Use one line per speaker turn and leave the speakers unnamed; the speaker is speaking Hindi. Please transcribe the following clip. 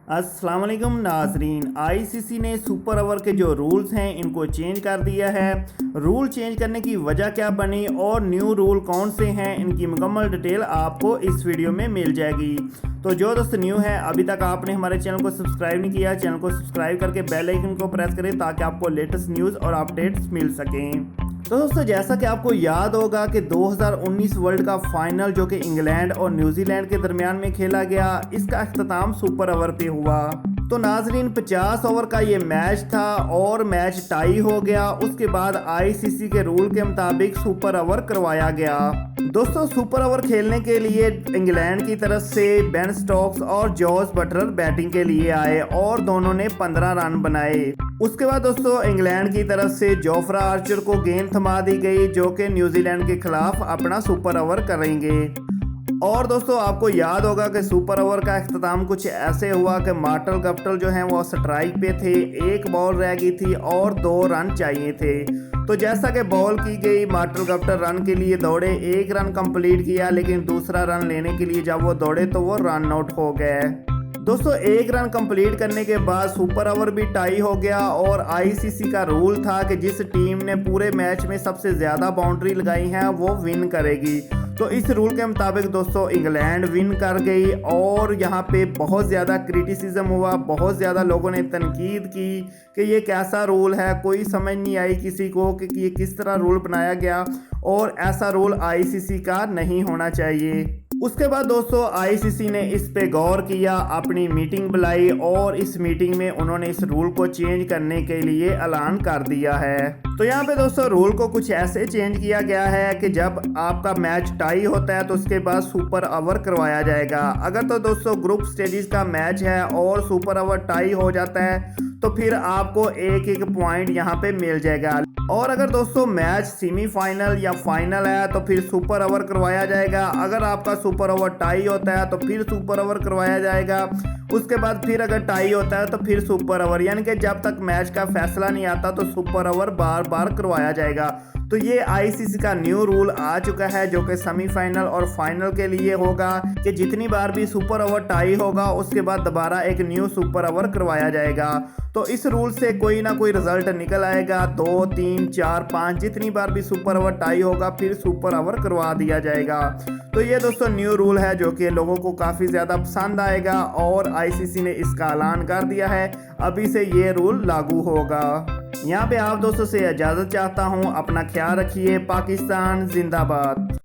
अस्सलाम वालेकुम नाजरीन। आईसीसी ने सुपर ओवर के जो रूल्स हैं इनको चेंज कर दिया है। रूल चेंज करने की वजह क्या बनी और न्यू रूल कौन से हैं, इनकी मुकम्मल डिटेल आपको इस वीडियो में मिल जाएगी। तो जो दोस्त न्यू है, अभी तक आपने हमारे चैनल को सब्सक्राइब नहीं किया, चैनल को सब्सक्राइब करके बेल आइकन को प्रेस करें ताकि आपको लेटेस्ट न्यूज़ और अपडेट्स मिल सकें। तो दोस्तों, जैसा कि आपको याद होगा कि 2019 वर्ल्ड कप फाइनल जो कि इंग्लैंड और न्यूजीलैंड के दरमियान में खेला गया, इसका अख्ताम सुपर ओवर पे हुआ। तो नाजरीन, 50 ओवर का ये मैच था और मैच टाई हो गया। उसके बाद आईसीसी के रूल के मुताबिक सुपर ओवर करवाया गया। दोस्तों, सुपर ओवर खेलने के लिए इंग्लैंड की तरफ से बेन स्टोक्स और जॉस बटलर बैटिंग के लिए आए और दोनों ने 15 रन बनाए। उसके बाद दोस्तों, इंग्लैंड की तरफ से जोफ्रा आर्चर को गेंद थमा दी गई जो कि न्यूजीलैंड के खिलाफ अपना सुपर ओवर करेंगे। और दोस्तों, आपको याद होगा कि सुपर ओवर का अख्ताम कुछ ऐसे हुआ कि मार्टल गप्टिल जो हैं वो स्ट्राइक पे थे, एक बॉल रह गई थी और 2 रन चाहिए थे। तो जैसा कि बॉल की गई, मार्टल गप्टिल रन के लिए दौड़े, 1 रन कंप्लीट किया, लेकिन दूसरा रन लेने के लिए जब वो दौड़े तो वो रन आउट हो गए। दोस्तों, 1 रन कंप्लीट करने के बाद सुपर ओवर भी टाई हो गया और आईसीसी का रूल था कि जिस टीम ने पूरे मैच में सबसे ज़्यादा बाउंड्री लगाई है वो विन करेगी। तो इस रूल के मुताबिक दोस्तों इंग्लैंड विन कर गई और यहाँ पे बहुत ज़्यादा क्रिटिसिज्म हुआ, बहुत ज़्यादा लोगों ने तनकीद की कि ये कैसा रूल है, कोई समझ नहीं आई किसी को कि ये किस तरह रूल बनाया गया और ऐसा रूल आईसीसी का नहीं होना चाहिए। उसके बाद दोस्तों, आईसीसी ने इस पे गौर किया, अपनी मीटिंग बुलाई और इस मीटिंग में उन्होंने इस रूल को चेंज करने के लिए ऐलान कर दिया है। तो यहाँ पे दोस्तों रूल को कुछ ऐसे चेंज किया गया है कि जब आपका मैच टाई होता है तो उसके बाद सुपर ओवर करवाया जाएगा। अगर तो दोस्तों ग्रुप स्टेजेस का मैच है और सुपर ओवर टाई हो जाता है तो फिर आपको एक एक पॉइंट यहाँ पे मिल जाएगा। और अगर दोस्तों मैच सेमीफाइनल या फाइनल है तो फिर सुपर ओवर करवाया जाएगा। अगर आपका सुपर ओवर टाई होता है तो फिर सुपर ओवर करवाया जाएगा। उसके बाद फिर अगर टाई होता है तो फिर सुपर ओवर, यानी कि जब तक मैच का फैसला नहीं आता तो सुपर ओवर बार बार करवाया जाएगा। तो ये आईसीसी का न्यू रूल आ चुका है जो कि सेमीफाइनल और फाइनल के लिए होगा कि जितनी बार भी सुपर ओवर टाई होगा उसके बाद दोबारा एक न्यू सुपर ओवर करवाया जाएगा। तो इस रूल से कोई ना कोई रिजल्ट निकल आएगा। 2, 3, 4, 5 जितनी बार भी सुपर ओवर टाई होगा फिर सुपर ओवर करवा दिया जाएगा। तो ये दोस्तों न्यू रूल है जो कि लोगों को काफ़ी ज़्यादा पसंद आएगा और आईसीसी ने इसका ऐलान कर दिया है। अभी से ये रूल लागू होगा। यहाँ पे आप दोस्तों से इजाज़त चाहता हूँ। अपना ख्याल रखिए। पाकिस्तान जिंदाबाद।